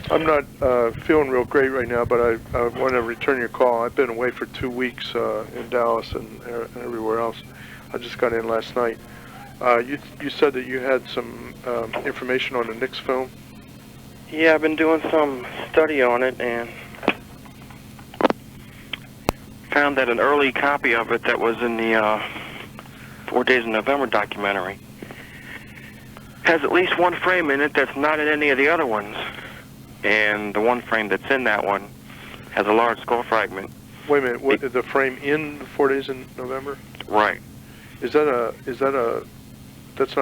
I'm not feeling real great right now, but I want to return your call. I've been away for 2 weeks in Dallas and everywhere else. I just got in last night. You said that you had some information on the Knicks film? Yeah, I've been doing some study on it and found that an early copy of it that was in the 4 Days in November documentary has at least one frame in it that's not in any of the other ones. And the one frame that's in that one has a large skull fragment. Wait a minute, what, the frame in 4 Days in November? Right. That's not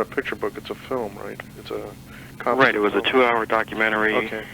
a picture book, it's a film, right? It's a copy. Right, it was a 2-hour documentary. Okay.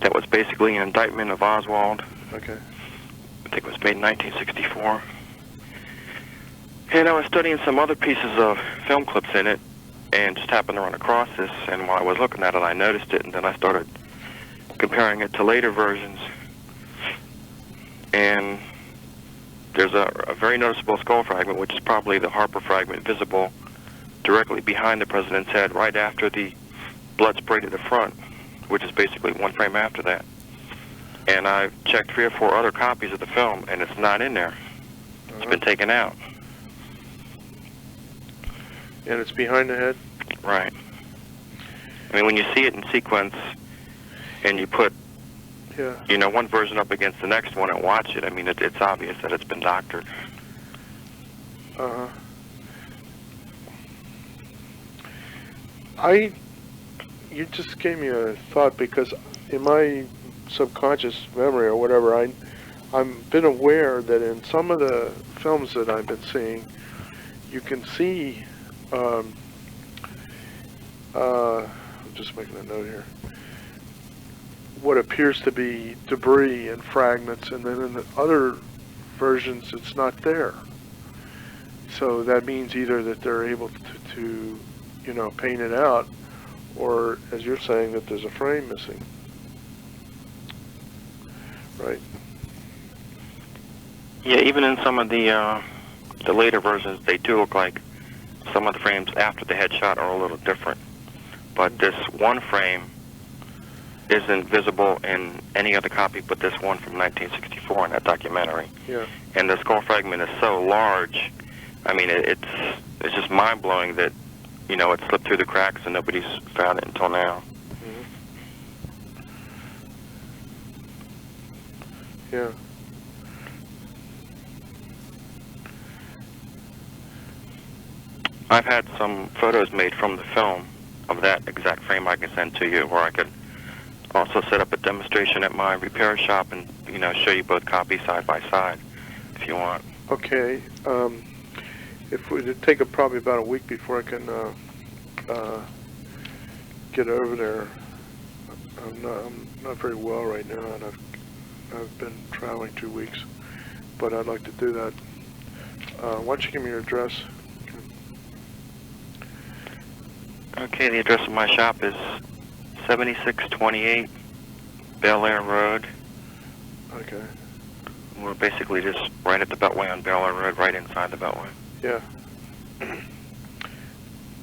That was basically an indictment of Oswald. Okay. I think it was made in 1964. And I was studying some other pieces of film clips in it, and just happened to run across this, and while I was looking at it, I noticed it, and then I started comparing it to later versions. And there's a very noticeable skull fragment, which is probably the Harper fragment, visible directly behind the president's head, right after the blood sprayed at the front, which is basically one frame after that. And I've checked 3 or 4 other copies of the film, and it's not in there. It's been taken out. And it's behind the head? Right. I mean, when you see it in sequence, and you put, you know, one version up against the next one and watch it, I mean, it's obvious that it's been doctored. You just gave me a thought, because in my subconscious memory or whatever, I've been aware that in some of the films that I've been seeing, you can see, I'm just making a note here, what appears to be debris and fragments, and then in the other versions it's not there. So that means either that they're able to you know, paint it out, or, as you're saying, that there's a frame missing. Right. Yeah, even in some of the later versions, they do look like some of the frames after the headshot are a little different. But this one frame isn't visible in any other copy but this one from 1964 in that documentary. Yeah. And the skull fragment is so large, I mean, it's just mind-blowing that, you know, it slipped through the cracks and nobody's found it until now. Yeah. I've had some photos made from the film of that exact frame I can send to you, where I could also set up a demonstration at my repair shop and, you know, show you both copies side by side if you want. Okay. If it'd take probably about a week before I can get over there. I'm not very well right now, and I've been traveling 2 weeks, but I'd like to do that. Why don't you give me your address? Okay, the address of my shop is 7628 Bel Air Road. Okay. We're basically just right at the Beltway on Bel Air Road, right inside the Beltway. Yeah.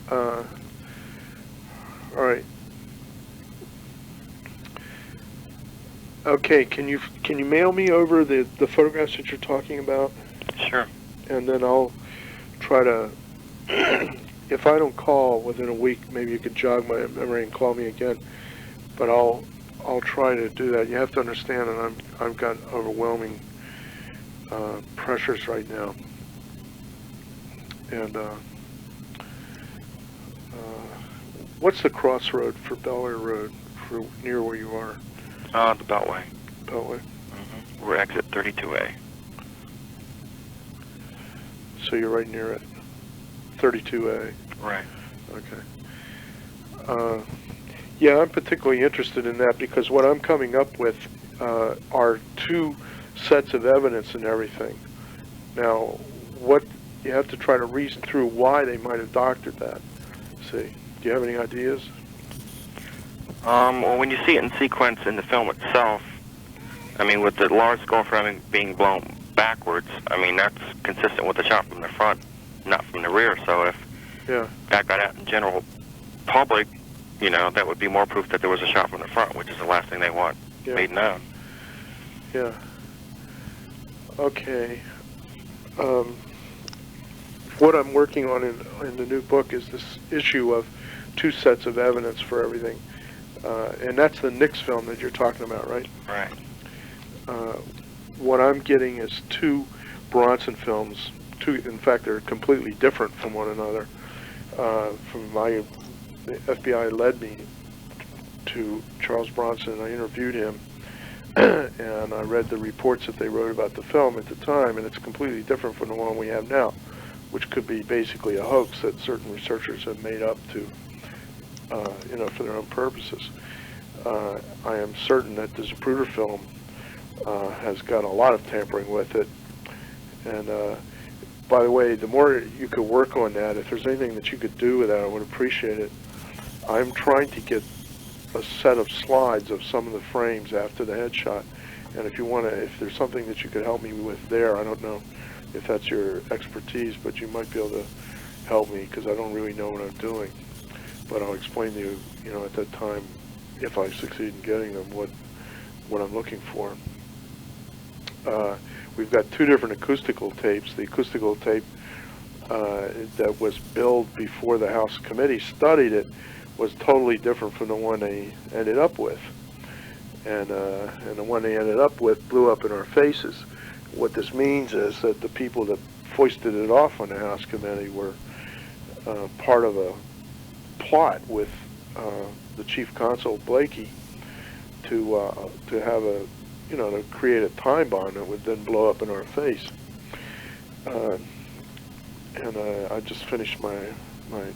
All right. Okay, can you mail me over the photographs that you're talking about? Sure. And then I'll try to, if I don't call within a week, maybe you could jog my memory and call me again. But I'll try to do that. You have to understand that I've got overwhelming pressures right now. And what's the crossroad for Bel Air Road, for near where you are? The Beltway. Beltway. We're exit 32A. So you're right near it. 32A. Right. Okay. Yeah, I'm particularly interested in that because what I'm coming up with are 2 sets of evidence and everything. Now, what you have to try to reason through why they might have doctored that. See, do you have any ideas? Well, when you see it in sequence in the film itself, I mean, with the large skull frame being blown backwards, I mean, that's consistent with the shot from the front, not from the rear. So if that got out in general public, you know, that would be more proof that there was a shot from the front, which is the last thing they want made known. Yeah. Okay. What I'm working on in the new book is this issue of 2 sets of evidence for everything. And that's the Nix film that you're talking about, right? Right. What I'm getting is 2 Bronson films. In fact, they're completely different from one another. The FBI led me to Charles Bronson, and I interviewed him, and I read the reports that they wrote about the film at the time, and it's completely different from the one we have now, which could be basically a hoax that certain researchers have made up to, you know, for their own purposes. I am certain that the Zapruder film has got a lot of tampering with it, and by the way, the more you could work on that, if there's anything that you could do with that, I would appreciate it. I'm trying to get a set of slides of some of the frames after the headshot, and if you want to, if there's something that you could help me with there, I don't know if that's your expertise, but you might be able to help me, because I don't really know what I'm doing. But I'll explain to you, you know, at that time, if I succeed in getting them, what I'm looking for. We've got 2 different acoustical tapes. The acoustical tape that was billed before the House committee studied it was totally different from the one they ended up with. And the one they ended up with blew up in our faces. What this means is that the people that foisted it off on the House committee were part of a plot with the chief counsel, Blakey, to have a, you know, to create a time bomb that would then blow up in our face. And I just finished my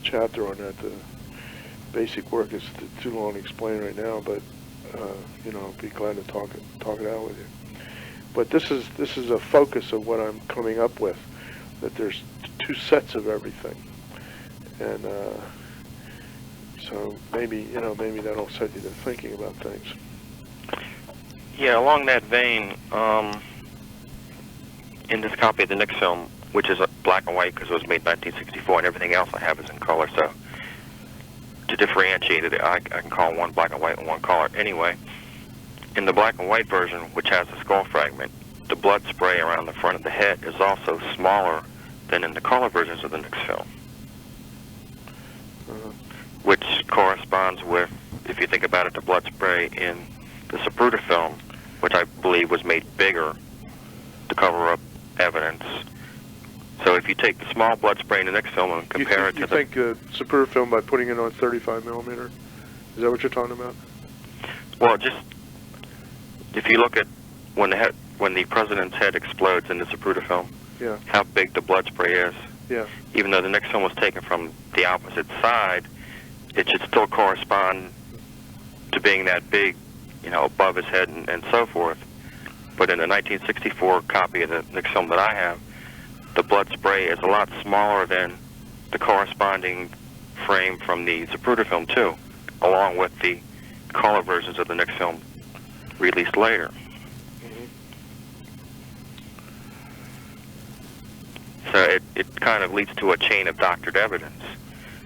chapter on that. The basic work is too long to explain right now, but you know, I'll be glad to talk it out with you. But this is a focus of what I'm coming up with, that there's 2 sets of everything, and so maybe, you know, maybe that'll set you to thinking about things. Yeah, along that vein, in this copy of the Nix film, which is black and white because it was made in 1964, and everything else I have is in color, so to differentiate it, I can call one black and white and one color. Anyway, in the black and white version, which has the skull fragment, the blood spray around the front of the head is also smaller than in the color versions of the Nix film, which corresponds with, if you think about it, the blood spray in the Zapruder film, which I believe was made bigger to cover up evidence. So if you take the small blood spray in the Nix film and compare it to the... You think Zapruder film by putting it on 35 millimeter? Is that what you're talking about? Well, just if you look at when the president's head explodes in the Zapruder film, yeah, how big the blood spray is. Yeah. Even though the Nix film was taken from the opposite side, it should still correspond to being that big, you know, above his head and so forth. But in the 1964 copy of the Nix film that I have, the blood spray is a lot smaller than the corresponding frame from the Zapruder film too, along with the color versions of the Nix film released later. So it kind of leads to a chain of doctored evidence.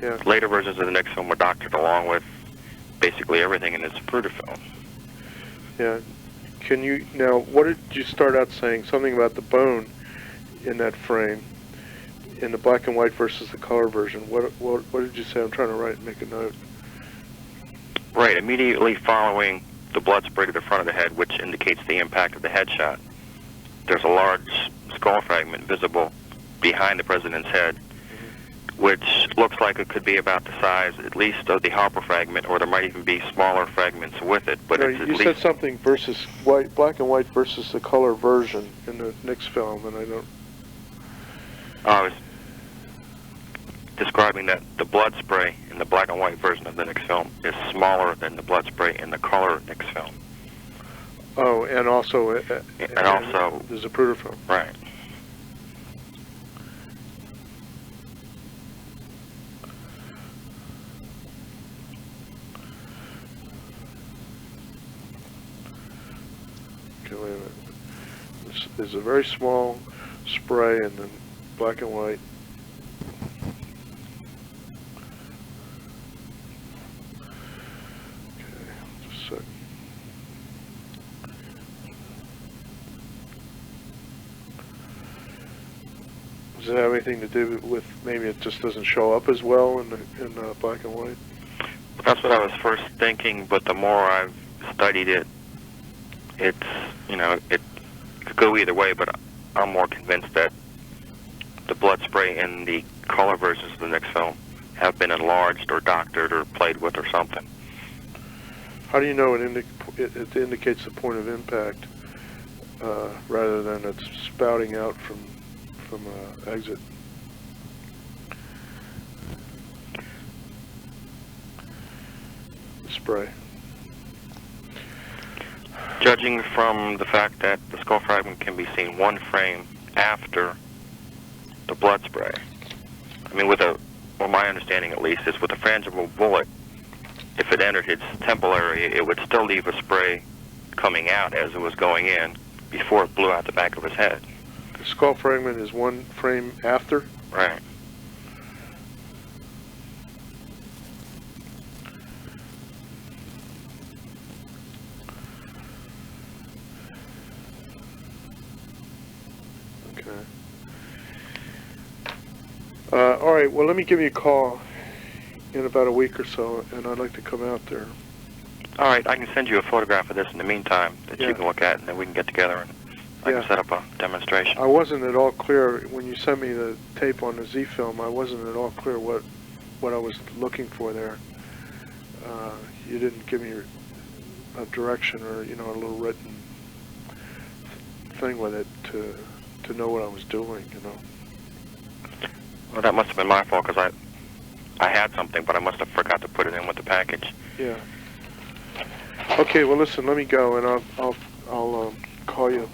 Yeah. Later versions of the Nix film were doctored along with basically everything in the Zapruder film. Yeah. Can you, now, what did you start out saying? Something about the bone in that frame, in the black and white versus the color version. What did you say? I'm trying to make a note. Right, immediately following the blood spray to the front of the head, which indicates the impact of the headshot, there's a large skull fragment visible behind the president's head, which looks like it could be about the size, at least, of the Harper fragment, or there might even be smaller fragments with it. But no, it's at you least... said something versus white, black and white versus the color version in the Nix film, and I don't... I was describing that the blood spray in the black and white version of the Nix film is smaller than the blood spray in the color Nix film. Oh, and also... and also... the Zapruder film. Right. Okay, wait a minute. There's a very small spray in the black and white. sec. Does it have anything to do with maybe it just doesn't show up as well in black and white? That's what I was first thinking, but the more I've studied it, it's, you know, it could go either way, but I'm more convinced that the blood spray in the color versions of the Nix film have been enlarged or doctored or played with or something. How do you know it indicates the point of impact rather than it's spouting out from exit? Spray. Judging from the fact that the skull fragment can be seen one frame after the blood spray, I mean, well, my understanding at least is with a frangible bullet, if it entered its temple area, it would still leave a spray coming out as it was going in before it blew out the back of his head. The skull fragment is one frame after? Right. Okay. All right, well, let me give you a call in about a week or so, and I'd like to come out there. All right, I can send you a photograph of this in the meantime that Yeah. you can look at, and then we can get together and I Yeah. can set up a demonstration. I wasn't at all clear, when you sent me the tape on the Z film, I wasn't at all clear what I was looking for there. You didn't give me a direction or, you know, a little written thing with it to know what I was doing, you know. Well, that must have been my fault, because I had something, but I must have forgot to put it in with the package. Yeah. Okay, well, listen, let me go, and I'll call you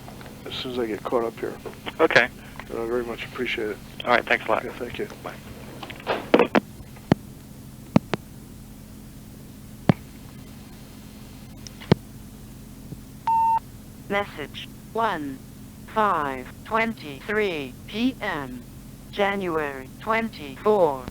as soon as I get caught up here. Okay. And I very much appreciate it. All right, thanks a lot. Yeah, thank you. Bye. Message 1:5:23 p.m. January 24.